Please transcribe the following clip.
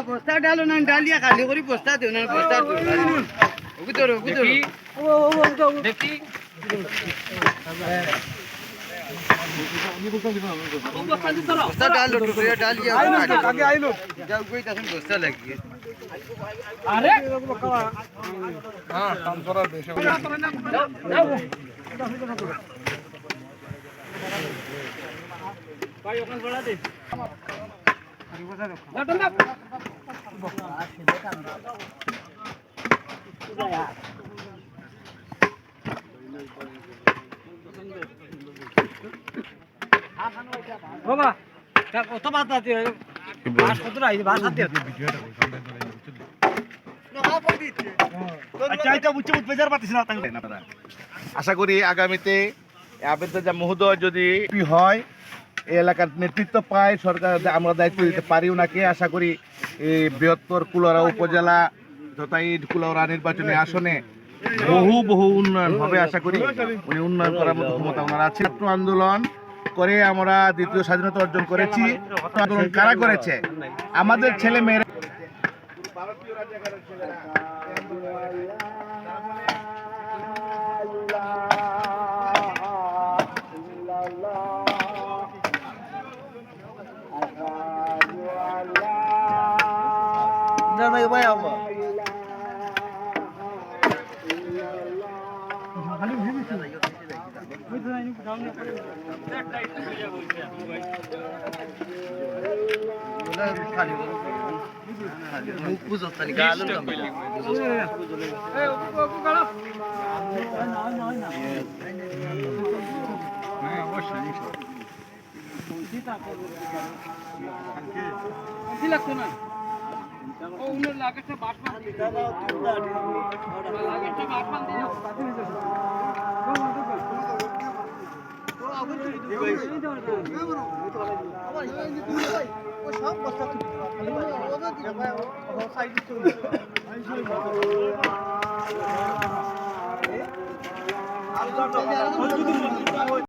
বস্তা ডালো না ডালিয়া খালি করে বস্তা দেও না বস্তা দেখি বস্তা ডালো টুকরিয়া ডালিয়া আগে আইলো যাও কই তাছেন বস্তা লাগিয়ে আরে হ্যাঁ কাম করার বেশি যাও ভাই ওখানে বড়া দে বাবা কত বাত আছে বাস কত রাইছে বাস হাতে ভিডিওটা আশা করি আগামীতে আবেদন মহোদয় যদি হয় এই এলাকার নেতৃত্ব পায় সরকার আমরা দায়িত্ব দিতে পারি ওনাকে আশা করি এই বৃহত্তর কুলাউড়া উপজেলা তথা এই কুলাউড়া নির্বাচনী আসনে বহু উন্নয়ন হবে আশা করি উনি উন্নয়ন করার মতো ক্ষমতা ওনার আছে। ছাত্র আন্দোলন করে আমরা দ্বিতীয় স্বাধীনতা অর্জন করেছি। আন্দোলন কারা করেছে? আমাদের ছেলে মেয়েরা ভারতীয় রাজাকারের ছেলেরা সব